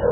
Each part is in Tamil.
قال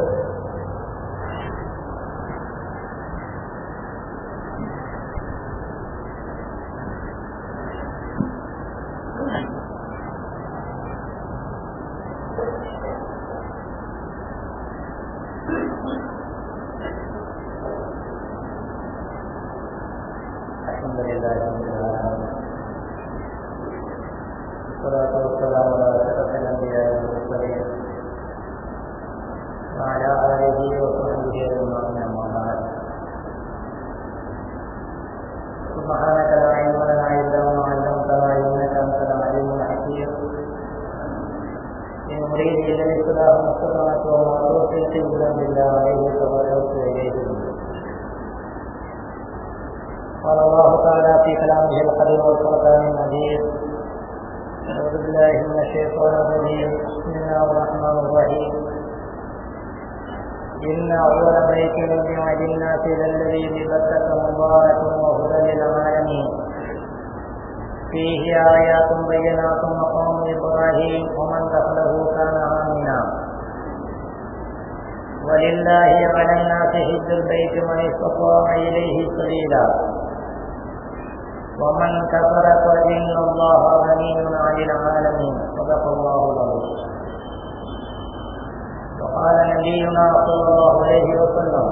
الله تعالى في كلامه القديم والفرقان المجيد: أعوذ بالله من الشيطان الرجيم. بسم الله الرحمن الرحيم. إن أول بيت وضع للناس الذي ببكة مبارك وهدى للعالمين فيه آيات بينات مقام إبراهيم ومن دخله كان آمنا ولله على الناس حج البيت من استطاع إليه سبيلا ومن كفر فإن الله غني عن العالمين. صدق الله العظيم. وقال نبينا صلى الله عليه وسلم: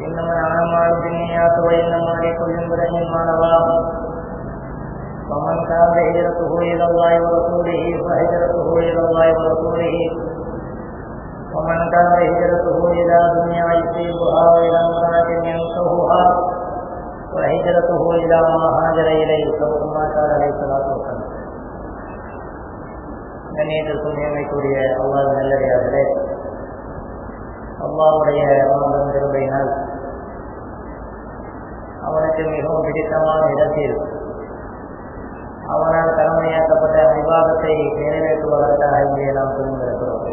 إنما الأعمال بالنيات وإنما لكل امرئ ما نوى ومن كان هجرته إلى الله ورسوله فهجرته إلى الله ورسوله ومن كان هجرته إلى دنيا يصيبها وإلى امرأة ينكحها وهجرته إلى ما هاجر إليه كما قال عليه الصلاة والسلام. கண்ணியத்திற்கும் நேர்மைக்குரிய அல்லாஹ் நல்லடியார்களே, அல்லாஹ்வுடைய மாபெரும் கிருபையினால் அவனுக்கு மிகவும் பிடித்தமான இடத்தில் அவனால் கடமையாக்கப்பட்ட இபாதத்தை நிறைவேற்றுவதற்காக இங்கே நாம் திரும்பியிருக்கிறோம்.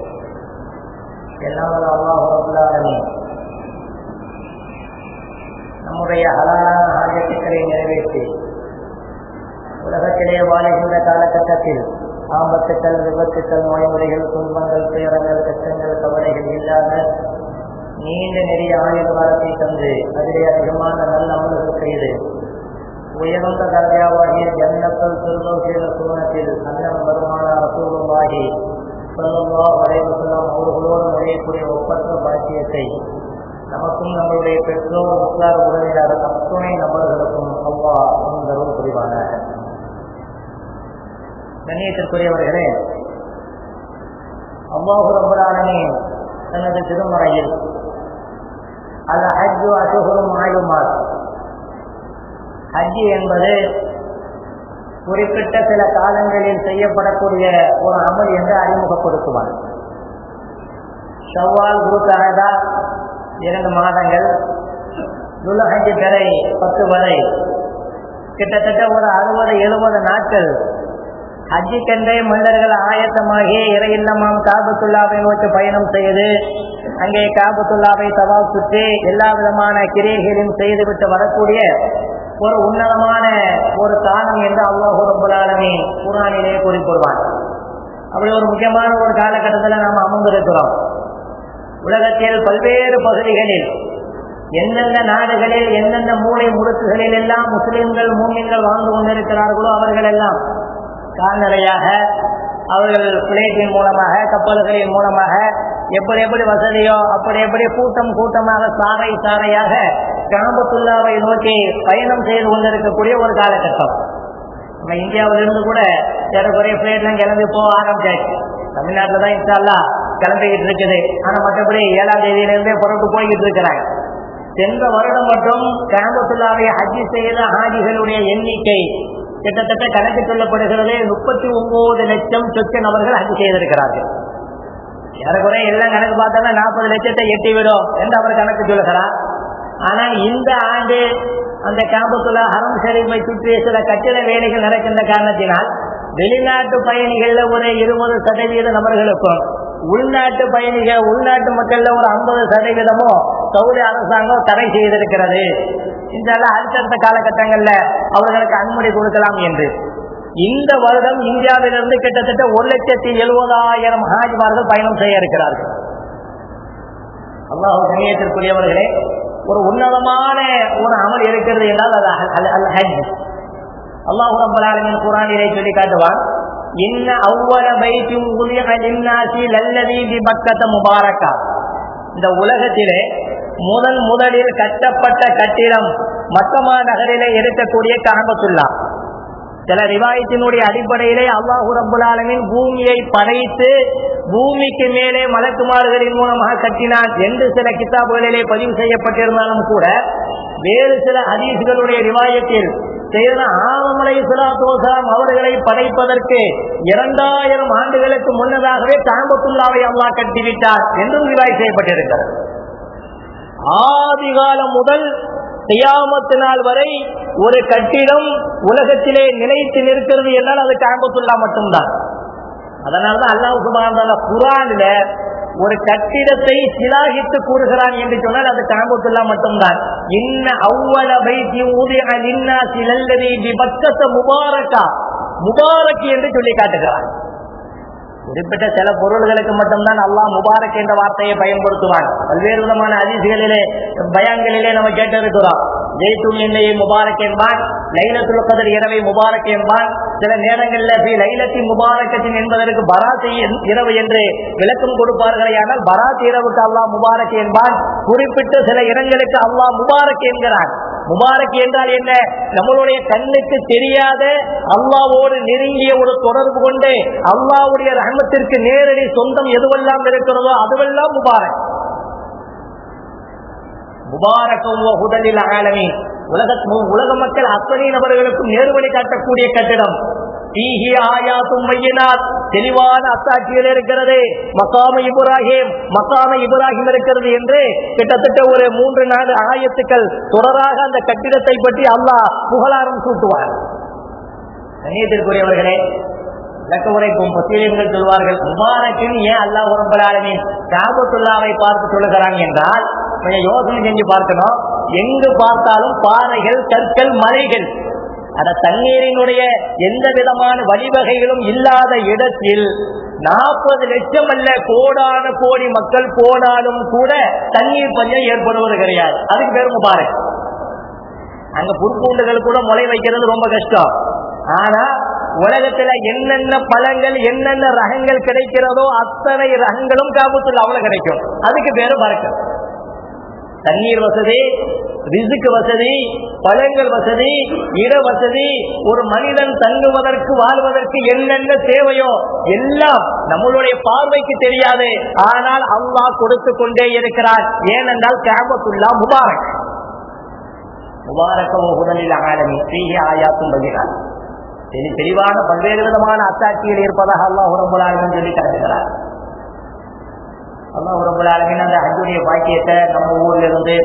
எல்லாம் அல்லாஹ் ரப்பல் ஆலமீன் நம்முடைய ஹலாலான ஆஜத்துக்களை நிறைவேற்றி உலகத்திலே வாழுகின்ற காலகட்டத்தில் ஆபத்துக்கள், விபத்துக்கள், நோய்முறைகள், துன்பங்கள், துயரங்கள், கஷ்டங்கள், கவலைகள் இல்லாத நீண்ட நெறிய ஆயுள் காலத்தை தந்து அதிலே அதிகமான நல்ல அமல்கள் செய்து உயர்ந்த தர்ஜாவாகிய ஜன்னத்துல் ஃபிர்தௌஸில் சுவனத்தில் அன்னம் வருமான ரசூலுல்லாஹி ஸல்லல்லாஹு அலைஹி வஸல்லம் அவர்களோடு நுழையக்கூடிய ஒப்பற்ற பாக்கியத்தை நமக்கும் நம்மளுடைய பெற்றோர், உற்றார், உறவினர் அத்துணை நபர்களுக்கும் அல்லாஹ் தந்தருள் புரிவானாக. கண்ணியத்திற்குரியவர்களே, அல்லாஹ் ரப்பல் ஆலமீன் தனது திருமறையில் அல் ஹஜ்ஜு அஷ்ஹுரும் மஅலூமாத், ஹஜ் என்பது குறிப்பிட்ட சில காலங்களில் செய்யப்படக்கூடிய ஒரு அமல் என்று அறிமுகப்படுத்துவார். ஷவ்வால், குல்கஅதா 2 மாதங்கள், துல்ஹஜ் பிறை 10 வரை கிட்டத்தட்ட ஒரு 60-70 நாட்கள் ஹஜ்ஜுக்கென்றே மனிதர்கள் ஆயத்தமாகி இறையில்லமாம் காபத்துல்லாவை நோக்கி பயணம் செய்து அங்கே காபத்துல்லாவை தவாஃப் சுற்றி எல்லா விதமான கிரியைகளையும் செய்துவிட்டு வரக்கூடிய ஒரு உன்னதமான ஒரு காலம் என்று அல்லாஹ் ரப்பல் ஆலமீன் குர்ஆனிலே குறிப்பிடுவார். அப்படி ஒரு முக்கியமான ஒரு காலகட்டத்தில் நாம் அமர்ந்திருக்கிறோம். உலகத்தில் பல்வேறு பகுதிகளில் எந்தெந்த நாடுகளில் எந்தெந்த மூலை முடுக்குகளில் எல்லாம் முஸ்லிம்கள், மூமின்கள் வாழ்ந்து கொண்டிருக்கிறார்களோ அவர்கள் எல்லாம் கால்நடையாக, அவர்கள் பிளேட்டின் மூலமாக, கப்பல்களின் மூலமாக எப்படி எப்படி வசதியோ அப்படி எப்படி கூட்டம் கூட்டமாக, சாறை சாறையாக காபத்துல்லாவை நோக்கி பயணம் செய்து கொண்டிருக்கக்கூடிய ஒரு காலகட்டம். நம்ம இந்தியாவிலிருந்து கூட ஏறக்குறைய பிளேட்லாம் கிளம்பி போக ஆரம்பிச்சாச்சு. தமிழ்நாட்டில் தான் இன்ஷா அல்லாஹ் கிளம்பிக்கிட்டு இருக்குது. ஆனால் மற்றபடி 7ஆம் தேதியிலிருந்தே புறப்பட்டு போய்கிட்டு இருக்கிறாங்க. சென்ற வருடம் மட்டும் காபத்துல்லாவை ஹஜ் செய்த ஹாஜிகளுடைய எண்ணிக்கை கிட்டத்தட்ட கணக்கு சொல்லப்படுகிறது 39 லட்சம் சொச்ச நபர்கள் ஹஜ் செய்திருக்கிறார்கள். ஏறக்குறைய எல்லாம் கணக்கு பார்த்தாலும் 40 லட்சத்தை எட்டிவிடும் என்று அவர் கணக்கு சொல்லுகிறார். ஆனா இந்த ஆண்டு அந்த காபத்துல்லா ஹரம் ஷரீஃபை சுற்றி சில கட்டிட வேலைகள் நடக்கின்ற காரணத்தினால் வெளிநாட்டு பயணிகள்ல ஒரு 20% நபர்களுக்கும் உள்நாட்டு பயணிகள், உள்நாட்டு மக்கள்ல ஒரு 50% சவுதி அரசாங்கம் தடை செய்திருக்கிறது. இதெல்லாம் அடுத்தடுத்த காலகட்டங்கள்ல அவர்களுக்கு அனுமதி கொடுக்கலாம் என்று இந்த வருடம் இந்தியாவிலிருந்து கிட்டத்தட்ட 1,70,000 ஹாஜிமார்கள் பயணம் செய்ய இருக்கிறார்கள். அல்லாஹ் கண்ணியத்திற்குரியவர்களே, ஒரு உன்னதமான ஒரு அமல் இருக்கிறது என்றால் அது அல் ஹஜ். அல்லாஹ் ரப்பல் ஆலமீன் குர்ஆனிலே சொல்லி காட்டுவான், இன்ன அவ்வல பைத்தின் உதிஅ லின்னாஸி லல்லதி பிபக்கத முபாரக்கா. இந்த உலகத்திலே முதலில் கட்டப்பட்ட கட்டிடம் மக்கமா நகரிலே இருக்கக்கூடிய கஅபத்துல்லாஹ். சில ரிவாயத்தினுடைய அடிப்படையிலே அல்லாஹ் ரப்பல் ஆலமீன் பூமியை படைத்து பூமிக்கு மேலே மலக்குமார்களின் மூலமாக கட்டினான் என்று சில கிதாபுகளிலே பதிவு செய்யப்பட்டிருந்தாலும் கூட, வேறு சில ஹதீஸ்களுடைய ரிவாயத்தில் செய்தன ஆதம் அலைஹிஸ்ஸலாத்து வஸலாம் அவர்களை படைப்பதற்கு 2000 ஆண்டுகளுக்கு முன்னதாகவே கஅபத்துல்லாஹை அல்லாஹ் கட்டிவிட்டார் என்றும் ரிவாயத் செய்யப்பட்டிருக்கிறது. ஆதிகாலம் முதல் கியாமத் நாள் வரை ஒரு கட்டிடம் உலகத்திலே நிலைத்து நிற்கிறது என்றால் அது கஅபத்துல்லாஹ் மட்டும்தான். அதனால்தான் அல்லாஹ் சுப்ஹானஹு வ தஆலா குர்ஆனில ஒரு கட்டிடத்தை சிலாகித்து கூறுகிறான் என்று சொன்னால் அது கஅபத்துல்லாஹ் மட்டும்தான். இன்ன அவ்வல பைத்தி உதிஅ லின்னாஸி லல்லதி பிபக்கத முபாரக்கா, முபாரக் என்று சொல்லி காட்டுகிறான். குறிப்பிட்ட சில பொருள்களுக்கு மட்டும்தான் அல்லாஹ் முபாரக் என்ற வார்த்தையை பயன்படுத்துவான். பல்வேறு விதமான ஹதீஸ்களிலே பயான்களிலே நம்ம கேட்டிருக்கிறோம். ஜெய்துன் எண்ணெயை முபாரக் என்பான், லைலத்துல் கத்ர் இரவை முபாரக் என்பான். சில நேரங்களில் லைலத்தி முபாரக்கத்தின் என்பதற்கு பராத் இரவு என்று விளக்கம் கொடுப்பார்களே, ஆனால் பராத் இரவுக்கு அல்லாஹ் முபாரக் என்பான். குறிப்பிட்ட சில இடங்களுக்கு அல்லாஹ் முபாரக் என்கிறான். முபாரக் என்றால் என்ன? நம்மளுடைய கண்ணுக்கு தெரியாத அல்லாஹ்வோடு நெருங்கிய ஒரு தொடர்பு கொண்டு அல்லாஹ்வுடைய ரஹ்மத்திற்கு நேரடி சொந்தம் எதுவெல்லாம் இருக்கிறதோ அதுவெல்லாம் முபாரக். முபாரக்கும் ஹுதலில் ஆலமீன், உலக மக்கள் அத்தனை நபர்களுக்கும் நேர்வழி காட்டக்கூடிய கட்டிடம். தீஹி ஆயாத்தும் பையினாத், தெளிவான அத்தாட்சிகள் இருக்கிறது. மகாம இப்ராஹிம் இருக்கிறது என்று கிட்டத்தட்ட ஒரு 3-4 ஆயத்துக்கள் தொடராக அந்த கட்டிடத்தை பற்றி அல்லாஹ் புகழாரம் சூட்டுவார். கண்ணியத்திற்குரியவர்களே, விளக்க உரைக்கும் முஸ்லிம்கள் சொல்வார்கள், முபாரக்கின் ஏன் அல்லாஹ் ரப்பல் ஆலமீன் கஅபத்துல்லாஹை பார்த்து சொல்லுகிறான் என்றால், கொஞ்சம் யோசனை செஞ்சு பார்க்கணும். எங்கு பார்த்தாலும் பாறைகள், கற்கள், மலைகள், அந்த தண்ணீரினுடைய எந்த விதமான வழிவகைகளும் இல்லாத இடத்தில் 40 லட்சம் அல்ல கோடான கோடி மக்கள் போனாலும் கூட தண்ணீர் பஞ்சம் ஏற்படுவது கிடையாது. அதுக்கு பேர் முபாரக். அங்க புற்பூண்டுகள் கூட முளை வைக்கிறது ரொம்ப கஷ்டம். ஆனா உலகத்துல என்னென்ன பழங்கள் என்னென்ன ரகங்கள் கிடைக்கிறதோ அத்தனை ரகங்களும் கஅபத்துல்லாஹ்ல கிடைக்கும். அதுக்கு பேரு பரக்கத். தண்ணீர் வசதி, ரிஸ்க் வசதி, பழங்கள் வசதி, இட வசதி, ஒரு மனிதன் தங்குவதற்கு வாழ்வதற்கு என்னென்ன தேவையோ எல்லாம் நம்மளுடைய பார்வைக்கு தெரியாது. ஆனால் அல்லாஹ் கொடுத்து கொண்டே இருக்கிறார். ஏனென்றால் கஅபத்துல்லாஹ் முபாரக். முபாரக ஹுதலில் ஆலமீன் ஃபீஹி ஆயாத்தும் பையினாத், தெளிவான பல்வேறு விதமான அத்தாட்சிகள் இருப்பதாக அல்லாஹ் ரப்பல் ஆலமீன் சொல்லி காட்டுகிறார். அல்லாஹ் ரப்பல் ஆலமீன் அந்த ஹஜ்ஜுடைய பாக்கியத்தை நம்ம ஊர்ல இருந்து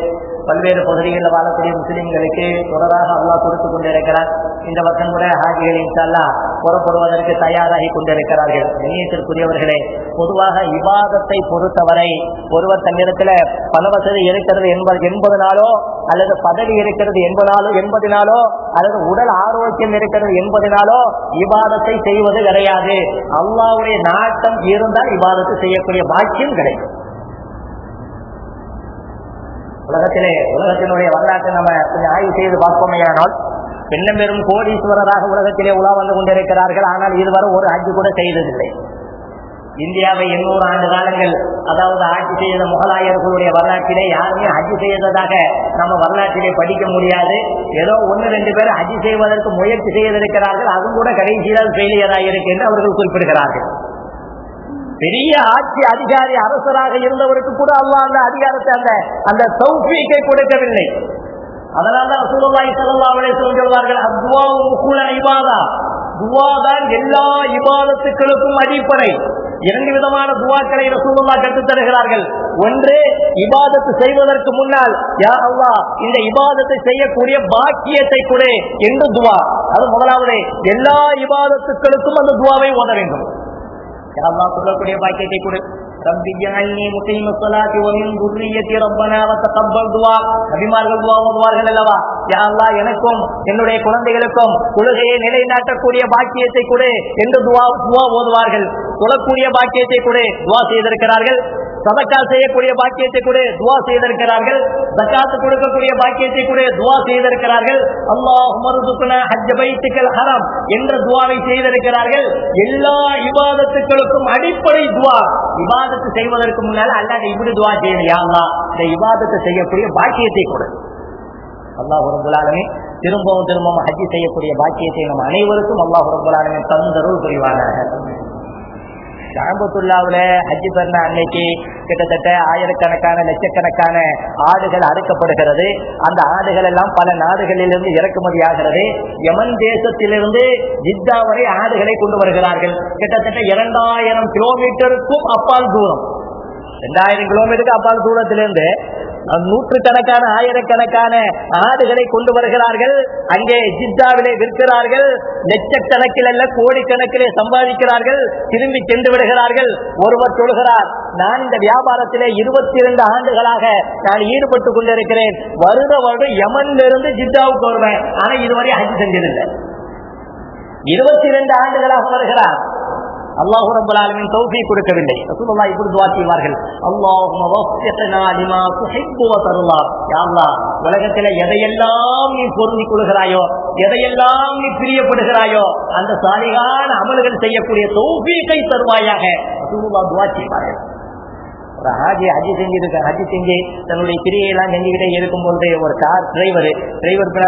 பல்வேறு பகுதிகளில் வாழக்கூடிய முஸ்லிம்களுக்கு தொடராக அல்லாஹ் கொடுத்து கொண்டிருக்கிறார். இந்த வருஷம் கூட ஹாஜிகள் இன்ஷா அல்லாஹ் புறப்படுவதற்கு தயாராகி கொண்டிருக்கிறார்கள். கண்ணியத்திற்குரியவர்களே, பொதுவாக இபாதத்தை பொறுத்தவரை ஒருவர் தன்னிடத்துல பண வசதி இருக்கிறது என்பதனாலோ அல்லது பதவி இருக்கிறது என்பதனாலோ அல்லது உடல் ஆரோக்கியம் இருக்கிறது என்பதனாலோ இபாதத்தை செய்வது கிடையாது. அல்லாஹ்வுடைய நாட்டம் இருந்தால் இபாதத்தை செய்யக்கூடிய பாக்கியம் கிடைக்கும். உலகத்தினுடைய வரலாற்றை நம்ம கொஞ்சம் ஆய்வு செய்து பார்ப்போமையானால், பெண்ணும் பெரும் கோடீஸ்வரராக உலகத்திலே உலா வந்து கொண்டிருக்கிறார்கள். ஆனால் இதுவரை ஒரு ஹஜ் கூட செய்ததில்லை. இந்தியாவை 800 ஆண்டு காலங்கள் அதாவது ஆட்சி செய்த முகலாயர்களுடைய வரலாற்றிலே யாருமே ஹஜ் செய்ததாக நம்ம வரலாற்றிலே படிக்க முடியாது. ஏதோ 1-2 பேர் ஹஜ் செய்வதற்கு முயற்சி செய்திருக்கிறார்கள். அதுவும் கூட கடைசியில் ஃபெயிலியராக இருக்கு என்று அவர்கள் குறிப்பிடுகிறார்கள். பெரிய ஆட்சி அதிகாரி அரசராக இருந்தவருக்கு கூட அல்லாஹ் அந்த அதிகாரத்தை அந்த தௌஃபீக்கை கொடுக்கவில்லை. அதனால்தான் ரசூலுல்லாஹி ஸல்லல்லாஹு அலைஹி வஸல்லம் சொல்வார்கள், அத்வாஉ முகுல இபாதா, துஆ தான் எல்லா இபாதத்துகளுக்கும் அடிப்படை. 2 விதமான துஆக்களை ரசூலுல்லாஹ் கற்றுத் தருகிறார்கள். ஒன்று, இபாதத்து செய்வதற்கு முன்னால் யா அல்லாஹ் இந்த இபாதத்தை செய்யக்கூடிய பாக்கியத்தை கொடு என்று துஆ. அது முதலாவது. எல்லா இபாதத்துகளுக்கும் அந்த துஆவை ஓத வேண்டும். யா அல்லாஹ் சொல்லக்கூடிய பாக்கியத்தை கொடு. ரப்பி ஜஅல்னி முகீமஸ் ஸலாத்தி வ மின் துர்ரிய்யத்தி ரப்பனா வ தகப்பல் துஆ. நபிமார்கள் துஆ ஓதுவார்கள் அல்லவா? யா அல்லாஹ் எனக்கும் என்னுடைய குழந்தைகளுக்கும் தொழுகையை நிலைநாட்டக்கூடிய பாக்கியத்தை கொடு என்று துஆ ஓதுவார்கள். தொழக்கூடிய பாக்கியத்தை கொடு துஆ செய்திருக்கிறார்கள். சதக்கா செய்யக்கூடிய பாக்கியத்தை கூட துஆ செய்திருக்கிறார்கள். ஜகாத் கொடுக்கக்கூடிய பாக்கியத்தை கூட துஆ செய்திருக்கிறார்கள். அல்லாஹும்ம ர்ஸுக்னா ஹஜ்ஜ பைத்திக்கல் ஹரம் என்ற துஆவை செய்திருக்கிறார்கள். எல்லா இபாதத்துகளுக்கும் அடிப்படை துஆ. இபாதத்து செய்வதற்கு முன்னால் அல்லாஹ் இப்படி துஆ செய்யணும், யா அல்லாஹ் இந்த இபாதத்தை செய்யக்கூடிய பாக்கியத்தை கொடு. அல்லாஹ் ரப்பல் ஆலமீன் திரும்பவும் ஹஜ் செய்யக்கூடிய பாக்கியத்தை நம் அனைவருக்கும் அல்லாஹ் ரப்பல் ஆலமீன் தந்தருள் புரிவானாக. காபத்துல்லாவுல ஹஜ் பண்ண அன்னைக்கு கிட்டத்தட்ட ஆயிரக்கணக்கான லட்சக்கணக்கான ஆடுகள் அறுக்கப்படுகிறது. அந்த ஆடுகள் எல்லாம் பல நாடுகளிலிருந்து இறக்குமதி ஆகிறது. யமன் தேசத்திலிருந்து ஜித்தா வரை ஆடுகளை கொண்டு வருகிறார்கள். கிட்டத்தட்ட 2000 கிலோமீட்டருக்கும் அப்பால் தூரம், 2000 கிலோமீட்டருக்கு அப்பால் தூரத்திலிருந்து நூற்றுக்கணக்கான ஆயிரக்கணக்கான ஆடுகளை கொண்டு வருகிறார்கள். அங்கே ஜித்தாவிலே விற்கிறார்கள். லட்சக்கணக்கில் அல்ல கோடிக்கணக்கிலே சம்பாதிக்கிறார்கள். திரும்பி சென்று விடுகிறார்கள். ஒருவர் சொல்கிறார், நான் இந்த வியாபாரத்திலே 22 ஆண்டுகளாக நான் ஈடுபட்டுக் கொண்டிருக்கிறேன். வருடம் யமனிலிருந்து ஜித்தாவுக்கு வருவேன், ஆனா இதுவரை ஹஜ் செஞ்சதில்லை. 22 ஆண்டுகளாக வருகிறார். அல்லாஹ் ரப்பல் ஆலமீன் தௌஃபீக் கொடுக்கவில்லை. ரசூலுல்லாஹ் இப்படி துஆ செய்வார்கள், அல்லாஹும்ம வஃபிக்னா லிமா துஹிப்பு வ தர்லா. யா அல்லாஹ், உலகத்திலே எதையெல்லாம் நீ பொருந்திக் கொள்கிறாயோ, எதையெல்லாம் நீ பிரியப்படுகிறாயோ அந்த சாலிகான அமல்கள் செய்யக்கூடிய தௌஃபீக்கை தருவாயாக. ரசூலுல்லாஹ் துஆ செய்வார்கள். ஒரு ஹஜ் செஞ்சு தன்னுடைய கிரியையெல்லாம் செஞ்சுக்கிட்டே இருக்கும்போது ஒரு கார் டிரைவர்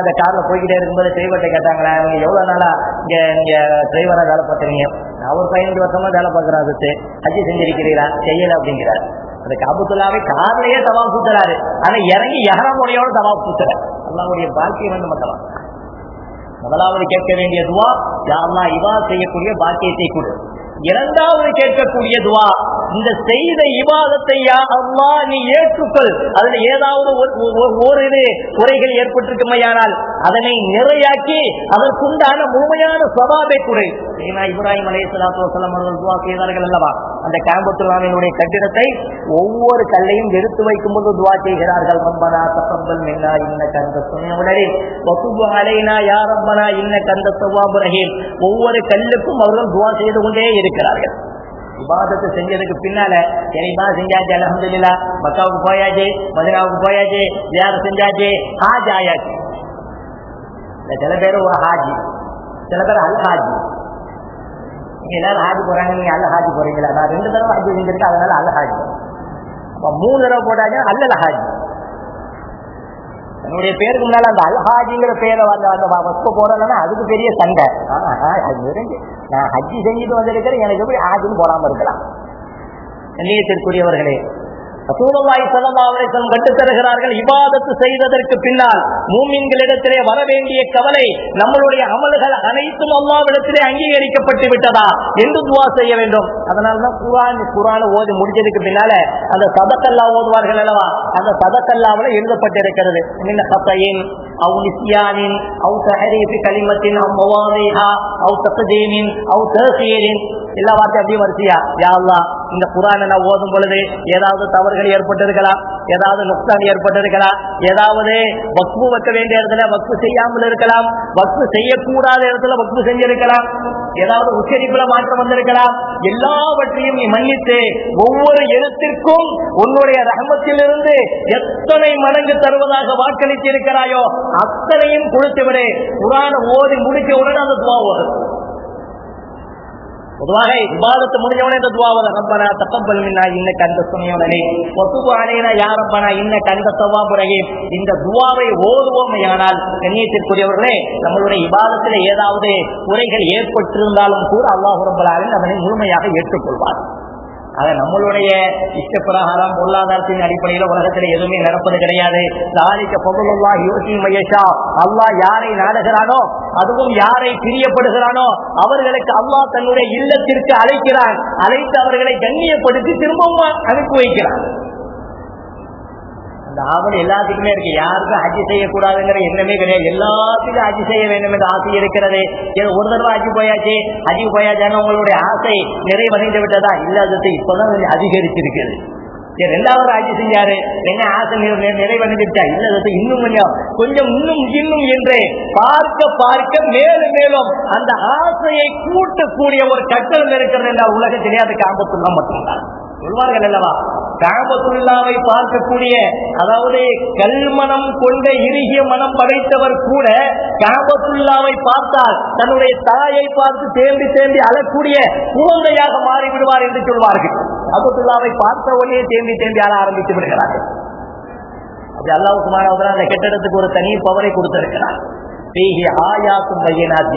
அந்த கார்ல போய்கிட்டே இருக்கும்போது டிரைவர்கிட்ட கேட்டாங்களா, நீங்க எவ்வளவு நாளா இங்க டிரைவரா வேலை பார்த்துறீங்க? நான் ஒரு 15 வருஷமா வேலை பார்க்கறாரு. ஹஜ் செஞ்சிருக்கிறீரா? செய்யல அப்படிங்கிறார். அந்த காபத்துல்லாவை கார்லயே தவாப் சுத்துறாரு, ஆனா இறங்கி இஹ்ராமோட தவாப் சுத்துறாரு. அல்லாஹ்வுடைய பாக்கியம் வந்து மட்டும் முதலாவது கேட்க வேண்டிய துஆ, யா அல்லாஹ் இபாதத் செய்யக்கூடிய பாக்கியத்தை கொடு. இரண்டாவது கேட்கக்கூடிய துஆ, இந்த செய்த இபாதத்தை யா அல்லாஹ் நீ ஏற்றுக்கொள். அதுல ஏதாவது ஓரிரு குறைகள் ஏற்பட்டிருக்குமையானால் அதனை நிறையாக்கி அதற்குண்டான முழுமையான சவாபை குறை. இப்ராஹிம் அலைஹிஸ்ஸலாத்து வஸலாம் அவர்கள் துஆ செய்தார்கள் அல்லவா, அந்த காபத்துல்லாஹ்வினுடைய கட்டிடத்தை ஒவ்வொரு கல்லையும் எடுத்து வைக்கும் போது துஆ செய்கிறார்கள், ரப்பனா தகப்பல் மின்னா இன்னக அன்தஸ் ஸமீஉல் அலீம் வ துப் அலைனா யா ரப்பனா இன்னக அன்தத் தவ்வாபுர் ரஹீம். ஒவ்வொரு கல்லுக்கும் அவர்கள் துஆ செய்து கொண்டே இருக்கிறார்கள். இபாதத்து செஞ்சதுக்கு பின்னால சரிமா செஞ்சாச்சு, அல்ஹம்துலில்லாஹ், மக்காவுக்கு போயாச்சு, மதீனாவுக்கு போயாச்சு, ஜியாரத் செஞ்சாச்சு, ஹாஜ் ஆயாச்சு. சில பேர் ஒரு ஹாஜி, சில பேர் அல் ஹாஜி. எல்லாரும் ஹாஜி போறாங்க, நீங்க அல்ல ஹாஜி போறீங்களா? நான் 2 தடவை ஹாஜி செஞ்சிருக்கேன், அதனால அல்ல ஹாஜி. 3 தடவை போட்டாங்க அல்ல ஹாஜி. என்னுடைய பேருக்கு முன்னால அந்த அல்ஹாஜிங்கிற பேரை வஸ்து போறதுன்னா அதுக்கு பெரிய சண்டை. நான் ஹஜ்ஜி செஞ்சுட்டு வந்திருக்கிறேன், எனக்கு எப்படி ஹாஜின்னு போடாம இருக்கலாம்? கண்ணியத்திற்குரியவர்களே, ரசூலுல்லாஹி ஸல்லல்லாஹு அலைஹி வஸல்லம் கற்றுத் தருகிறார்கள், இபாதத்து செய்ததற்கு பின்னால் மூமின்களிடத்திலே வர வேண்டிய கவலை, நம்மளுடைய அமல்கள் அனைத்தும் அல்லாஹ்விடத்திலே அங்கீகரிக்கப்பட்டு விட்டதா என்று துஆ செய்ய வேண்டும். அதனால்தான் குர்ஆன் ஓதி முடிஞ்சதுக்கு பின்னால அந்த சதக்கல்லா ஓதுவார்கள் அல்லவா, அந்த சதக்கல்லாவுல எழுதப்பட்டிருக்கிறது, மின் ஹத்தயின் அவ் நிஸ்யானின் அவ் தஹரீஃபி கலிமத்தின் அவ் மவாதிஹா அவ் தக்தீமின் அவ் தஹீரின். எல்லா வார்த்தையும் அப்படியே வரிசையா, யா அல்லாஹ் இந்த குர்ஆனை நான் ஓதும் பொழுது ஏதாவது தவறுகள் ஏற்பட்டிருக்கலாம், ஏதாவது நுக்சான் ஏற்பட்டிருக்கலாம், ஏதாவது வக்ஃபு வைக்க வேண்டிய இடத்துல வக்ஃபு செய்யாமல் இருக்கலாம், வக்ஃபு செய்யக்கூடாத இடத்துல வக்ஃபு செஞ்சிருக்கலாம், ஏதாவது உச்சரிப்புல மாற்றம் வந்திருக்கலாம். எல்லாவற்றையும் நீ மன்னித்து ஒவ்வொரு எழுத்திற்கும் உன்னுடைய ரஹமத்திலிருந்து எத்தனை மடங்கு தருவதாக வாக்களித்து இருக்கிறாயோ அத்தனையும் கொடுத்து விடு. குர்ஆனை ஓதி முடிக்க உடனே அந்த துஆ ஓது. பொதுவாக இபாதத்து முடிஞ்சவனே இந்த துஆ ஓத, ரப்பனா தகப்பல் மின்னா இன்னக அன்தஸ் ஸமீஉல் அலீம் வ துப் அலைனா யா ரப்பனா இன்னக அன்தத் தவ்வாபுர் ரஹீம். இந்த துஆவை ஓதுவோமேயானால் கண்ணியத்திற்குரியவர்களே, நம்மளுடைய இபாதத்திலே ஏதாவது குறைகள் ஏற்பட்டிருந்தாலும் கூட அல்லாஹ் ரப்பல் ஆலமீன் அதனை முழுமையாக ஏற்றுக்கொள்வார். ஆக நம்மளுடைய இஷ்ட பிரகாரம் பொருளாதாரத்தின் அடிப்படையில் உலகத்தில் எதுவுமே நடப்பது கிடையாது. ஸாலிக ஃபதுலுல்லாஹி யுஸீ மய்யஷா. அல்லாஹ் யாரை நாடுகிறானோ, அதுவும் யாரை பிரியப்படுகிறானோ அவர்களுக்கு அல்லாஹ் தன்னுடைய இல்லத்திற்கு அழைக்கிறான். அழைத்து அவர்களை கண்ணியப்படுத்தி திரும்பவும் அனுப்பி வைக்கிறான். அந்த ஆவல் எல்லாத்துக்குமே இருக்கு. யாருக்கும் ஹஜ் செய்யக்கூடாதுங்கிற எண்ணமே கிடையாது. எல்லாத்துக்கும் ஹஜ் செய்ய வேண்டும் என்ற ஆசை இருக்கிறது. ஒரு தடவை ஹஜ் போயாச்சு, ஹஜ்ஜுக்கு போயாச்சான உங்களுடைய ஆசை நிறைவடைந்து விட்டதா? இல்லாதது இப்பதான் அதிகரிச்சிருக்கிறது. 2வது ஹஜ் செஞ்சாரு, என்ன ஆசை நிறைவடைந்துட்டா? இல்லாதது இன்னும் கொஞ்சம் இன்னும் என்று பார்க்க பார்க்க மேலும் மேலும் அந்த ஆசையை கூட்டக்கூடிய ஒரு கட்டளை இருக்கிறது என்ற உலகத்திலே அது காபத்துல்லா மட்டும்தான். சொல்வார்கள் அல்லவா, காபத்துல்லாவை பார்க்கக்கூடிய, அதாவது கல்மனம் கொண்ட இறுகிய மனம் படைத்தவர் கூட காபத்துல்லாவை பார்த்தால் தன்னுடைய தாயை பார்த்து தேம்பி தேம்பி அழக்கூடிய குழந்தையாக மாறிவிடுவார் என்று சொல்வார்கள். காபத்துல்லாவை பார்த்த உடனே தேம்பி தேம்பி அழ ஆரம்பித்து விடுகிறார்கள். அப்படி அல்லாஹ் சுப்ஹானஹு வ தஆலா அந்த கட்டடத்துக்கு ஒரு தனி பவரை கொடுத்திருக்கிறார்.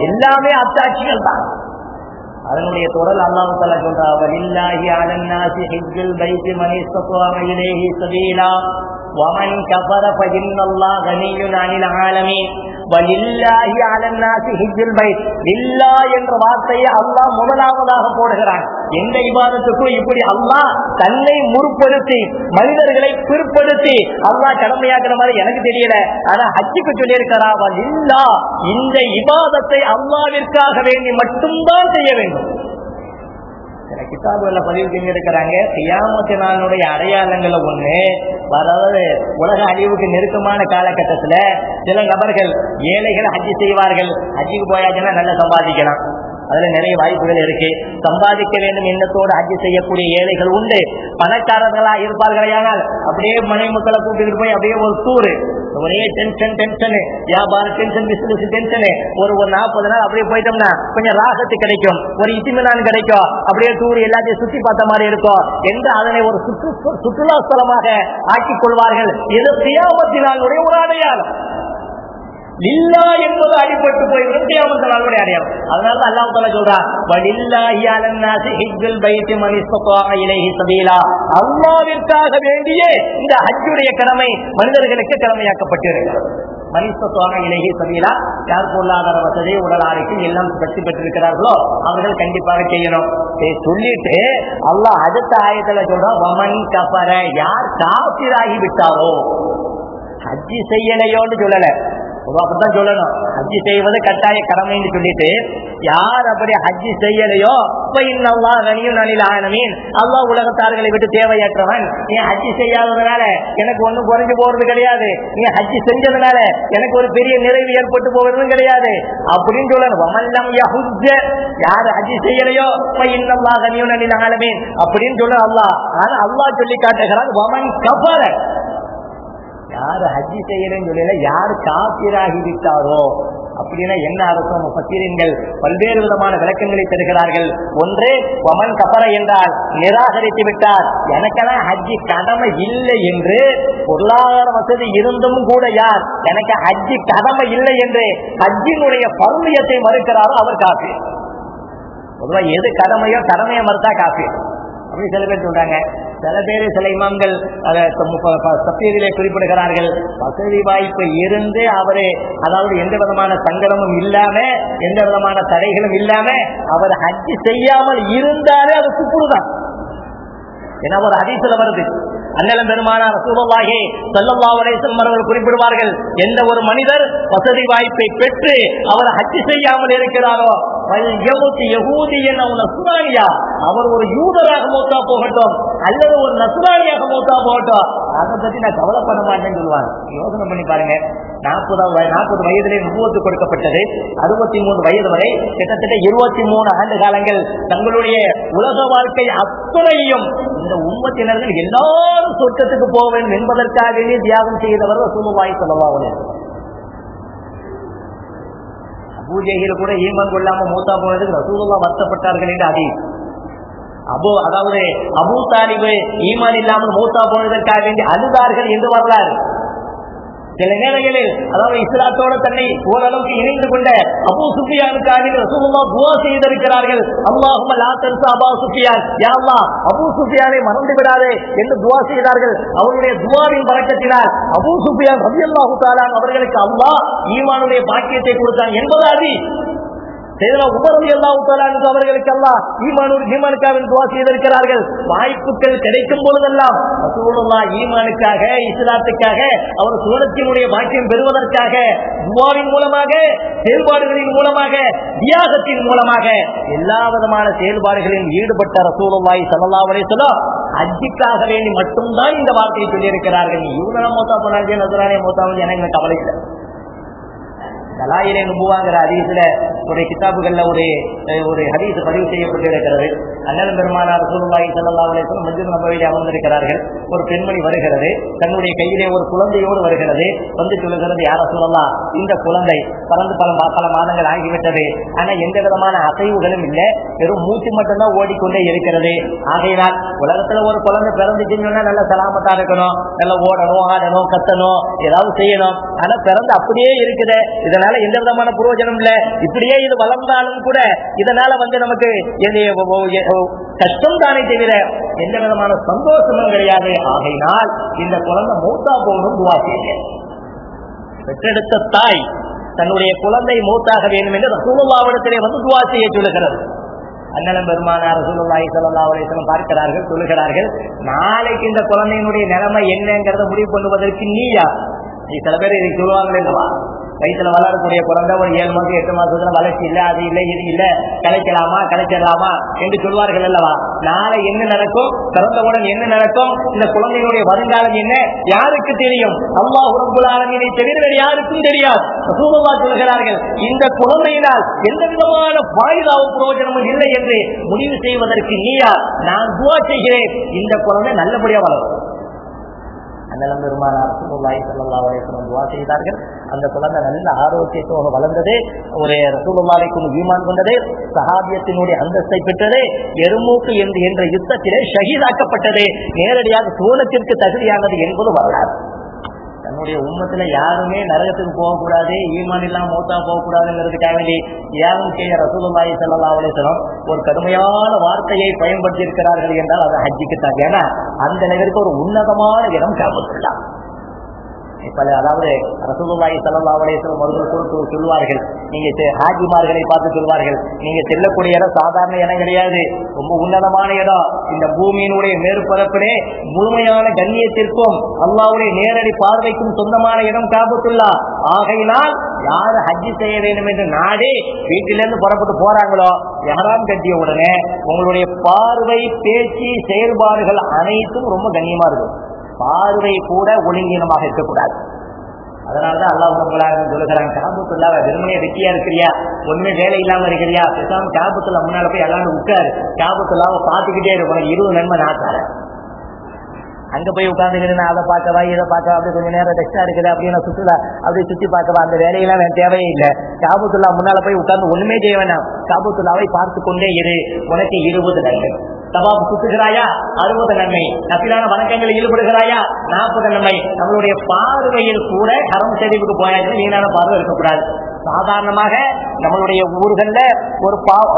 எல்லாமே அத்தாட்சிகள் தான். அதனுடைய தொடர் அல்லாஹ் தஆலா சொல்றார், வலில்லாஹி அலன்னாஸி ஹஜ்ஜுல் பைத்தி மன் இஸ்தத்வா இலைஹி சபீலா வமன் கஃபர ஃபஇன்னல்லாஹ கனிய்யுன் அனில் ஆலமீன். வலில்லாஹி அலன்னாஸி ஹஜ்ஜுல் பைத், லில்லாஹ் என்ற வார்த்தையை அல்லாஹ் முதலாவதாக போடுகிறான். எந்த இபாதத்துக்கும் இப்படி அல்லாஹ் தன்னை முற்படுத்தி மனிதர்களை பிற்படுத்தி அல்லாஹ் கடமையாக்குற மாதிரி எனக்கு தெரியல. ஆனா ஹஜ்ஜுக்கு சொல்லி இருக்கிறா, வலில்லாஹ், இந்த இபாதத்தை அல்லாஹ்விற்காக வேண்டி மட்டும்தான் செய்ய வேண்டும். சில கிதாபுகளை பதிவு செஞ்சிருக்கிறாங்க. கியாமத் நாளுடைய அடையாளங்கள் ஒண்ணு, அதாவது உலக அழிவுக்கு நெருக்கமான காலகட்டத்துல சில நபர்கள் ஏழைகள் ஹஜ்ஜி செய்வார்கள். ஹஜ்ஜிக்கு போயாச்சுன்னா நல்லா சம்பாதிக்கலாம், அதுல நிறைய வாய்ப்புகள் இருக்கு. சம்பாதிக்க வேண்டும் எண்ணத்தோடு ஹஜ்ஜி செய்யக்கூடிய ஏழைகள் உண்டு. பணக்காரர்களா இருப்பார்களே, ஆனால் அப்படியே மனைவி மக்களை கூட்டிட்டு போய் அப்படியே ஒரு டூரு, ஒரே டென்ஷன் வியாபார டென்ஷன், பிசினஸ் டென்ஷன், ஒரு 40 நாள் அப்படியே போயிட்டோம்னா கொஞ்சம் ராகத்து கிடைக்கும், ஒரு இத்திமினான் கிடைக்கும், அப்படியே டூர் எல்லாத்தையும் சுற்றி பார்த்த மாதிரி இருக்கும் என்று அதனை ஒரு சுற்றுலா ஸ்தலமாக ஆக்கிக் கொள்வார்கள். இது கியாமத்தினுடைய ஒரு அடையாளம். லில்லா என்பது அடிபட்டு போய்விடும் கியாமத் நாளுடைய அடையாளம். அதனால அல்லாஹ் தஆலா சொல்றார், வலில்லாஹி அலன்னாஸி ஹஜ்ஜுல் பைத்தி மன் இஸ்தத்வா இலைஹி சபீலா. அல்லாஹ்விற்காக வேண்டியே இந்த ஹஜ்ஜுடைய கடமை மனிதர்களுக்கு கடமையாக்கப்பட்டிருக்கிறது. மன் இஸ்தத்வா இலைஹி சபீலா, யார் பொருளாதார வசதி உடல் ஆரோக்கியம் எல்லாம் பற்றி பெற்றிருக்கிறார்களோ அவர்கள் கண்டிப்பாக செய்யணும். சொல்லிட்டு அல்லாஹ் அடுத்த ஆயத்துல சொல்றான், வமன் கஃபர, யார் காஃபிராகி விட்டாரோ, ஹஜ்ஜி செய்யலையோன்னு சொல்லல, அப்படித்தான் சொல்லணும். ஹஜ்ஜி செய்வது கட்டாய கடமைன்னு சொல்லிட்டு யார் அப்படி ஹஜ்ஜி செய்யலையோ அல்லாஹ் உலகத்தார்களை விட்டு தேவையற்றவன். நீ ஹஜ்ஜி செய்யாததுனால எனக்கு ஒண்ணும் குறைஞ்சு போறது கிடையாது, நீ ஹஜ்ஜி செஞ்சதுனால எனக்கு ஒரு பெரிய நிறைவு ஏற்பட்டு போவதும் கிடையாது அப்படின்னு சொல்லணும். வமல்லம் யஹுஜ்ஜ, யார் ஹஜ்ஜி செய்யலையோ இன்னல்லாஹ் கனியுன் அனில் ஆலமீன் அப்படின்னு சொல்ல அல்லாஹ். ஆனா அல்லாஹ் சொல்லி காட்டுகிறான், வமன் கஃபர, யாரு ஹஜ்ஜி செய்யலன்னு சொல்லல, யார் காபிராகி விட்டாரோ அப்படின்னா என்ன அர்த்தம்? முஃபஸ்ஸிரீன்கள் பல்வேறு விதமான விளக்கங்களை தருகிறார்கள். ஒன்று, வமன் கஃபர என்றால் நிராகரித்து விட்டார், எனக்கெல்லாம் ஹஜ்ஜி கடமை இல்லை என்று, பொருளாதார வசதி இருந்தும் கூட யார் எனக்கு ஹஜ்ஜி கடமை இல்லை என்று ஹஜ்ஜினுடைய பர்மியத்தை மறுக்கிறாரோ அவர் காஃபிர். பொதுவா எது கடமையோ கடமையை மறுத்தா காஃபிர் அப்படி சில பேர் சொல்றாங்க. சில பேர் சில இமாம்கள் தப்சீரிலே குறிப்பிடுகிறார்கள், வசதி வாய்ப்பு இருந்து அவரு, அதாவது எந்த விதமான சங்கடமும் இல்லாம எந்த விதமான தடைகளும் இல்லாம அவர் ஹஜ்ஜி செய்யாமல் இருந்தாலே அது குஃப்ருதான். ஏன்னா ஒரு ஹதீஸ்ல வருது, அண்ணலம் பெருமானார் ரசூலுல்லாஹி ஸல்லல்லாஹு அலைஹி வஸல்லம் அவர்கள் குறிப்பிடுவார்கள், எந்த ஒரு மனிதர் வசதி வாய்ப்பை பெற்று அவர் ஹஜ்ஜி செய்யாமல் இருக்கிறாரோ, அவர் ஒரு யூதராக மௌத்தா போகட்டும் அல்லது ஒரு நஸ்ரானியாக மௌத்தா போகட்டும், அதை பத்தி நான் கவலைப்பட மாட்டேன்னு சொல்லுவாங்க. யோசனை பண்ணி பாருங்க, 40 வயதிலே நுபுவத்து கொடுக்கப்பட்டது, 63 வயது வரை கிட்டத்தட்ட 23 ஆண்டு காலங்கள் தங்களுடைய உலக வாழ்க்கை அத்தனையும் இந்த உம்மத்தினர்கள் எல்லாரும் சொர்க்கத்துக்கு போக வேண்டும் என்பதற்காகவே தியாகம் செய்தவர் ரசூலுல்லாஹி ஸல்லல்லாஹு அலைஹி வஸல்லம். பூஜைகள் கூட ஈமான் கொள்ளாம மூத்தா போனதுக்கு ரசூலுல்லாஹ் வருத்தப்பட்டார்கள் என்று ஹதீஸ். அதாவது அபூ தாலிப் ஈமான் இல்லாமல் மூத்தா போனதற்காக வேண்டி அழுதார்கள் என்று வரலாறு. சில நேரங்களில் அதாவது இஸ்லாத்தோடு தன்னை ஓரளவுக்கு இணைந்து கொண்ட அபூ சுஃபியானுக்காக ரசூலுல்லாஹ் துஆ செய்திருக்கிறார்கள். அல்லாஹும்ம லா தன்ஸா அபூ சுஃபியான், யா அல்லாஹ் அபூ சுஃபியானை மறந்து விடாதே என்று துஆ செய்தார்கள். அவருடைய துஆவின் பரக்கத்தினால் அபூ சுஃபியான் ரலியல்லாஹு தஆலா அவர்களுக்கு அல்லாஹ் ஈமானுடைய பாக்கியத்தை கொடுத்தான் என்பது ஹதீஸ். உமர் ரலியல்லாஹு தஆலா அவர்களுக்கு அல்லாஹ் ஈமானுக்காக துஆ செய்திருக்கிறார்கள். வாய்ப்புகள் கிடைக்கும் பொழுதெல்லாம் ரசூலுல்லாஹ் ஈமானுக்காக, இஸ்லாத்துக்காக, அவர் சுவனத்தினுடைய பாக்கியம் பெறுவதற்காக துஆவின் மூலமாக, செயல்பாடுகளின் மூலமாக, தியாகத்தின் மூலமாக எல்லா விதமான செயல்பாடுகளில் ஈடுபட்ட ரசூலுல்லாஹி ஸல்லல்லாஹு அலைஹி வஸல்லம் ஹஜ்ஜுக்காக வேண்டி மட்டும்தான் இந்த வார்த்தையை சொல்லியிருக்கிறார்கள். யூதனா மௌத்தா போனாங்க, நஸ்ரானியா மௌத்தா போனாங்க, எனக்கு கவலை இல்லை. தலாயிலே நுபுவாங்கிற ஹதீஸ்ல ஒரு கிதாபுகள்ல ஒரு ஹதீஸ் பதிவு செய்யப்பட்டிருக்கிறது. அண்ணல் பெருமானார் ரசூலுல்லாஹி ஸல்லல்லாஹு அலைஹி வஸல்லம் மஸ்ஜித் நபவியிலே அமர்ந்திருக்கிறார்கள். ஒரு பெண்மணி வருகிறது, தன்னுடைய கையிலே ஒரு குழந்தையோடு வருகிறது. வந்து சொல்லுகிறது, யார் ரசூலல்லாஹ், இந்த குழந்தை பறந்து பல மாதங்கள் ஆகிவிட்டது, ஆனா எந்த விதமான அசைவுகளும் இல்லை, வெறும் மூச்சு மட்டும்தான் ஓடிக்கொண்டே இருக்கிறது. ஆகையினால் உலகத்துல ஒரு குழந்தை பிறந்துச்சுன்னா நல்ல சலாமத்தா இருக்கணும், நல்ல ஓடணும், ஆடணும், கத்தணும், ஏதாவது செய்யணும். ஆனா பிறந்து அப்படியே இருக்குது, இதனால எந்த விதமான பிரயோஜனம் இல்லை. இப்படியே இது வளர்ந்தாலும் கூட இதனால நமக்கு கஷ்டம் தானே தவிர எந்த விதமான சந்தோஷமும் கிடையாது. ஆகையினால் இந்த குழந்தை மூத்தா போகணும் துவா செய்யுங்க. பெற்றெடுத்த தாய் தன்னுடைய குழந்தை மூத்தாக வேண்டும் என்று ரசூலுல்லாஹ்விடத்திலே துவா செய்ய சொல்லுகிறது. அண்ணலம் பெருமானார் ரசூலுல்லாஹி ஸல்லல்லாஹு அலைஹி வஸல்லம் பார்க்கிறார்கள், சொல்லுகிறார்கள், நாளைக்கு இந்த குழந்தையினுடைய நிலைமை என்னங்கிறத முடிவு பண்ணுவதற்கு நீயா? சில பேர் இதை சொல்லுவாங்களே, இல்லவா, வயிற்றுல வளரக்கூடிய குழந்தை ஒரு 7 மாதம் 8 மாசத்துல வளர்ச்சி இல்லை, அது இல்லை, இது இல்லை, கலைச்சிடலாமா என்று சொல்வார்கள் அல்லவா. நாளை என்ன நடக்கும், பிறந்தவுடன் என்ன நடக்கும், இந்த குழந்தையினுடைய வருங்காலம் என்ன, யாருக்கு தெரியும்? அல்லாஹ் ரப்பல் ஆலமீனை தவிர வேறு யாருக்கும் தெரியாது. ரசூலுல்லாஹ் சொல்கிறார்கள், இந்த குழந்தையினால் எந்த விதமான பாயிதாவும் பிரயோஜனமும் இல்லை என்று முடிவு செய்வதற்கு நீயா? நான் துஆ செய்கிறேன், இந்த குழந்தை நல்லபடியா வளரும். அண்ணலம் பெருமானார் ரசூலுல்லாஹி ஸல்லல்லாஹு அலைஹி வஸல்லம் துஆ செய்தார்கள். அந்த குழந்தை நல்ல ஆரோக்கியத்தோடு வளர்ந்தது, ஒரு ரசூலுல்லாஹிக்கு ஈமான் கொண்டது, சஹாபியத்தினுடைய அந்தஸ்தை பெற்றது, எருமூக்கு என்ற யுத்தத்திலே ஷஹீதாக்கப்பட்டது, நேரடியாக சோனத்திற்கு தகுதியானது என்பது வரலாறு. தன்னுடைய உம்மத்துல யாருமே நரகத்துக்கு போகக்கூடாது, ஈமான் இல்லாம மௌத்தா போகக்கூடாதுங்கிறதுக்காக வேண்டி யாரும் செய்ய ரசூலுல்லாஹி ஸல்லல்லாஹு அலைஹி வஸல்லம் ஒரு கடுமையான வார்த்தையை பயன்படுத்தி இருக்கிறார்கள் என்றால் அது ஹஜ்ஜுக்கு தான். ஏன்னா அந்த நிலைக்கு ஒரு உன்னதமான இடம் காபத்துல்லாஹ். அதாவது ரசூலுல்லாஹி ஸல்லல்லாஹு அலைஹி வஸல்லம் அவர்கள் சொல்வார்கள், நீங்க ஹாஜிமார்களை பார்த்து சொல்வார்கள், நீங்க செல்லக்கூடிய இடம் சாதாரண இடம் கிடையாது, ரொம்ப உன்னதமான இடம். இந்த பூமியினுடைய மேற்பரப்பிலே முழுமையான கண்ணியத்திற்கும் அல்லாஹ்வுடைய நேரடி பார்வைக்கும் சொந்தமான இடம் காபத்துல்லாஹ். ஆகையினால் யாரு ஹஜ்ஜி செய்ய வேண்டும் என்று நாடி வீட்டிலிருந்து புறப்பட்டு போறாங்களோ, இஹ்ராம் கட்டிய உடனே உங்களுடைய பார்வை, பேச்சு, செயல்பாடுகள் அனைத்தும் ரொம்ப கண்ணியமா இருக்கும். பார்வை கூட ஒழுங்கீனமாக இருக்கக்கூடாது. அதனாலதான் அல்லாஹ் சொல்லுகிறாங்க, காபத்துல்லாஹ் வெறுமனையா வெட்டியா இருக்கிறியா, ஒண்ணுமே வேலை இல்லாம இருக்கிறியா, பேசாம காபத்துல்லாஹ் முன்னால போய் எல்லாரும் உட்காரு, காபத்துல்லாஹ் பார்த்துக்கிட்டே இருக்கும், 20 நன்மை நான் தரேன். அங்க போய் உட்கார்ந்துக்கிட்டு நான் அதை பார்க்கவா இதை பார்க்கவா, அப்படி கொஞ்சம் நேரம் ரெஸ்டா இருக்குது அப்படின்னு சுற்றுலா அப்படி சுற்றி பார்க்கவா, அந்த வேலையெல்லாம் வேற தேவையே இல்லை. காபத்துல்லாஹ் முன்னால போய் உட்கார்ந்து ஒண்ணுமே செய்ய வேண்டாம், காபத்துல்லாவை பார்த்து கொண்டே இரு, உனக்கு 20 நன்மை. தவாப் சுத்துகிறாயா 60 நன்மை, நபிலான வணக்கங்களில் ஈடுபடுகிறாயா 40 நன்மை. நம்மளுடைய பார்வையில் கூட ஹரம் ஷரீஃபுக்கு போயாச்சு வீணான பார்வை இருக்கக்கூடாது. சாதாரணமாக நம்மளுடைய ஊர்கள்ல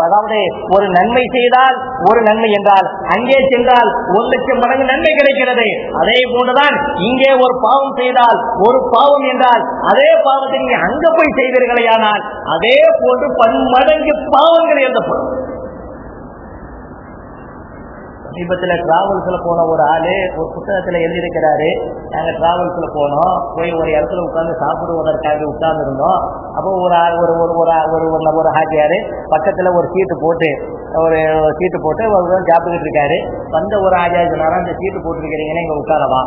அதாவது ஒரு நன்மை செய்தால் ஒரு நன்மை என்றால் அங்கே சென்றால் 1,00,000 மடங்கு நன்மை கிடைக்கிறது. அதே போன்றுதான் இங்கே ஒரு பாவம் செய்தால் ஒரு பாவம் என்றால் அதே பாவத்தை நீங்க அங்க போய் செய்வீர்களேயானால் அதே போன்று 10 மடங்கு பாவங்கள் எழுதப்படும். சமீபத்துல டிராவல்ஸ்ல போன ஒரு ஆளு ஒரு புத்தகத்துல எழுதியிருக்கிறாரு, நாங்க டிராவல்ஸ்ல போனோம், போய் ஒரு இடத்துல உட்கார்ந்து சாப்பிடுவதற்காக உட்கார்ந்து இருந்தோம். அப்போ ஒரு ஹாஜியாரு பக்கத்துல ஒரு சீட்டு போட்டு சாப்பிட்டுக்கிட்டு இருக்காரு. வந்த ஒரு ஹாஜியார் சொன்னாரா, அந்த சீட்டு போட்டுருக்கிறீங்கன்னா இங்க உட்காரவா?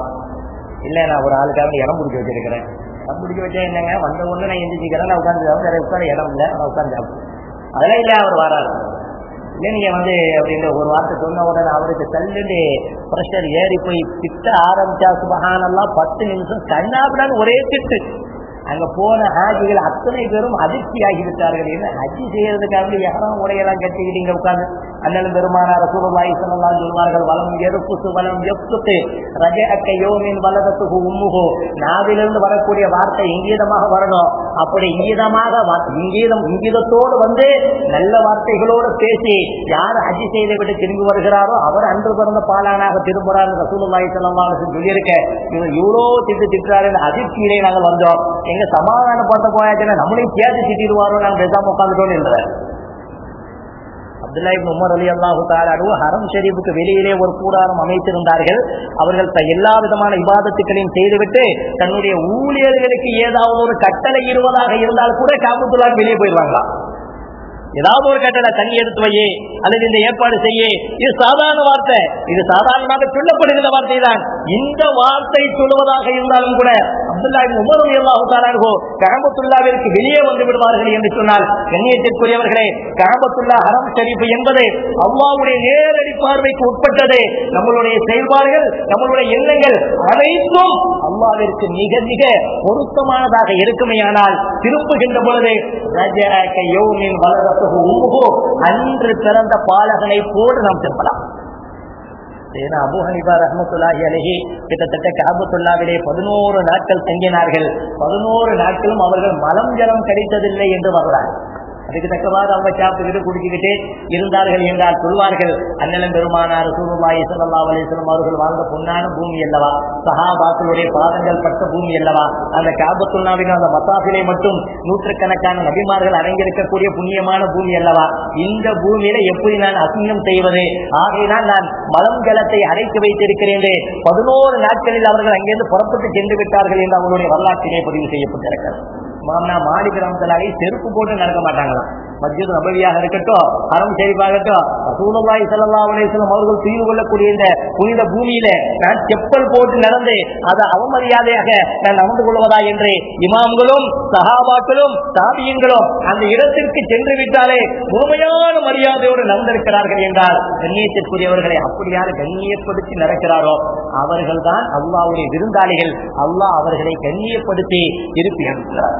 இல்ல, நான் ஒரு ஆளுக்காக இடம் பிடிச்சி வச்சிருக்கிறேன். இடம் பிடிச்சி வச்சா என்னங்க, வந்த ஒண்ணு நான் எந்திரிக்கிறேன், நான் உட்காந்து உட்கார இடம் இல்லை, நான் உட்காந்து சாப்பிடுவேன். அதெல்லாம் இல்ல, அவர் வராரு. இல்லை, நீங்க அப்படின்ற ஒரு வார்த்தை சொன்ன உடனே அவருக்கு தள்ளுண்டு பிரஷர் ஏறி போய் திட்ட ஆரம்பிச்சா, சுபஹானல்லாஹ் 10 நிமிஷம் கண்ணாபிடான்னு ஒரே திட்டு. அங்க போன ஹாஜிகள் அத்தனை பேரும் அதிர்ச்சி ஆகிவிட்டார்கள். என்ன ஹஜ்ஜி செய்யறதுக்காக யாரும் உடையெல்லாம் கட்டிக்கிட்டீங்க உட்கார்ந்து. அண்ணலும் பெருமானார் ரசூலுல்லாஹி ஸல்லல்லாஹு அலைஹி சொல்வார்கள், வலம் எருப்புத்து வலம் எஃப்துத்து ரஜஅக்க யௌமின் வலதத்துஹு உம்முஹு. நாவிலிருந்து வரக்கூடிய வார்த்தை இங்கீதமாக வரணும். அப்படி இங்கீதத்தோடு நல்ல வார்த்தைகளோடு பேசி யார் ஹஜ்ஜி செய்து விட்டு திரும்பி வருகிறாரோ அவர் அன்று பிறந்த பாலானாக திரும்புறாரு ரசூலுல்லாஹி ஸல்லல்லாஹு அலைஹி வஸல்லம் சொல்லியிருக்க. இவர் இவ்வளோ திட்டுறாரு, அதிர்ச்சியிலே நாங்கள் வந்தோம். எங்க சமாதானப்படுத்த போயாச்சுன்னா நம்மளையும் சேர்த்து திட்டிடுவாரோ, நாங்கள் பேசாம உட்காந்துட்டோன்னு இல்லை. அப்துல்லா இப்னு உமர் ரலியல்லாஹு தஆலா அன்ஹு ஹரம் ஷரீஃபுக்கு வெளியிலே ஒரு கூடாரம் அமைத்திருந்தார்கள். அவர்கள் எல்லா விதமான இபாதத்துக்களையும் செய்துவிட்டு தன்னுடைய ஊழியர்களுக்கு ஏதாவது ஒரு கட்டளை இருவதாக இருந்தால் கூட காபத்துல்லாஹ் வெளியே போயிடுவாங்களா. ஏதாவது ஒரு கட்டளை, தண்ணி எடுத்து வையே அல்லது இந்த ஏற்பாடு செய்ய, இது சாதாரண வார்த்தை, இது சாதாரணமாக சொல்லப்படுகிற வார்த்தை தான். இந்த வார்த்தை சொல்லுவதாக இருந்தாலும் கூட அப்துல்லாஹ் இப்னு உமர் ரலியல்லாஹு தஆலா அன்ஹு கஅபத்துல்லாஹ்விற்கு வெளியே வந்து விடுவார்கள் என்று சொன்னால், கண்ணியத்திற்குரியவர்களே, கஅபத்துல்லாஹ் ஹரம் ஷரீஃப் என்பது அல்லாஹ்வுடைய நேரடி பார்வைக்கு உட்பட்டது. நம்மளுடைய செயல்பாடுகள், நம்மளுடைய எண்ணங்கள் அனைத்தும் அல்லாஹ்விற்கு மிக மிக பொருத்தமானதாக இருக்குமேயானால் திரும்புகின்ற பொழுது அன்று பிறந்த பாலகனை போடு நாம் திரும்பலாம். அபூ ஹனீஃபா ரஹ்மத்துல்லாஹி அலைஹி கிட்டத்தட்ட கஅபத்துல்லாஹ்விலே 11 நாட்கள் தங்கினார்கள். 11 நாட்களும் அவர்கள் மலம் ஜலம் கிடைத்ததில்லை என்று வருகிறார். அதுக்கு தக்கவாறு அவங்க சாப்பிட்டுக்கிட்டு குடிச்சுக்கிட்டு இருந்தார்கள் என்றால் சொல்வார்கள், அண்ணலம் பெருமானார் ரசூலுல்லாஹி ஸல்லல்லாஹு அலைஹி வஸல்லம் அவர்கள் வாழ்ந்த பொன்னான பூமி அல்லவா, சஹாபாக்களுடைய பாதங்கள் பட்ட பூமி அல்லவா, அந்த கஅபத்துல்லாஹ்வின் அந்த மத்தாஃபிலே மட்டும் நூற்றுக்கணக்கான நபிமார்கள் அடங்கியிருக்கக்கூடிய புண்ணியமான பூமி அல்லவா, இந்த பூமியில எப்படி நான் அசிங்கம் செய்வது, ஆகையினால் நான் மலம் ஜலத்தை அடைத்து வைத்திருக்கிறேன். 11 நாட்களில் அவர்கள் அங்கிருந்து புறப்பட்டு சென்று விட்டார்கள் என்று அவர்களுடைய வரலாற்றிலே பதிவு செய்யப்பட்டிருக்கிறது. மாமனா மாலிக் ரஹ்மத்துல்லாஹி செருப்பு போட்டு நடக்க மாட்டாங்களாம். மஸ்ஜித் நபவியாக இருக்கட்டும், ஹரம் ஷரீஃபாகட்டும், ரசூலுல்லாஹி ஸல்லல்லாஹு அலைஹி வஸல்லம் அவர்கள் செய்து கொள்ளக்கூடிய இந்த புனித பூமியில நான் செப்பல் போட்டு நடந்து அதை அவமரியாதையாக நான் நடந்து கொள்வதா என்று இமாம்களும் சஹாபாக்களும் தாபியீன்களும் அந்த இடத்திற்கு சென்று விட்டாலே முழுமையான மரியாதையோடு நடந்திருக்கிறார்கள் என்றால், கண்ணியத்திற்குரியவர்களை அப்படியான கண்ணியப்படுத்தி நடக்கிறாரோ அவர்கள் தான் அல்லாஹ்வுடைய விருந்தாளிகள். அல்லாஹ் அவர்களை கண்ணியப்படுத்தி இருப்பி அனுப்புகிறார்.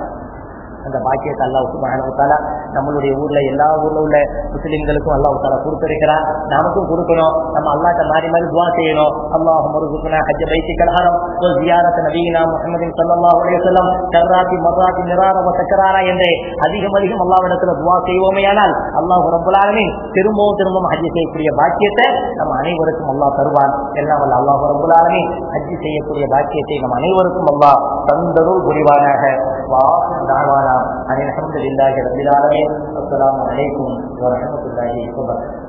அந்த பாக்கியத்தை அல்லாஹ் சுப்ஹானஹு வ தஆலா நம்மளுடைய ஊர்ல எல்லா ஊர்ல உள்ள முஸ்லிம்களுக்கும் அல்லாஹ் தஆலா கொடுத்திருக்கிறார். நமக்கும் கொடுக்கணும். நம்ம அல்லாஹ்ட்ட மாறி மாறி துஆ செய்யணும். அல்லாஹும்ம ர்ஸுக்னா ஹஜ்ஜ பைத்திகல் ஹரம் வ ஜியாரத் நபியினா முஹம்மதின் ஸல்லல்லாஹு அலைஹி வஸல்லம் கர்ராத்தி மர்ராத்தி மிரார வ தக்ராரா என்று அதிகம் அல்லாஹ்விடத்துல துஆ செய்வோமேயானால் அல்லாஹ் ரப்பல் ஆலமீன் திரும்பவும் ஹஜ் செய்யக்கூடிய பாக்கியத்தை நம்ம அனைவருக்கும் அல்லாஹ் தருவான். எல்லாம் வல்ல அல்லாஹ் ரப்பல் ஆலமீன் ஹஜ் செய்யக்கூடிய பாக்கியத்தை நம்ம அனைவருக்கும் அல்லாஹ் தந்தருள் புரிவானாக. வாஹிர் தஅவானா அனில் ஹம்துலில்லாஹி ரப்பில் ஆலமீன். அஸ்ஸலாமு அலைக்கும் வ ரஹ்மத்துல்லாஹி வ பரகாத்துஹு.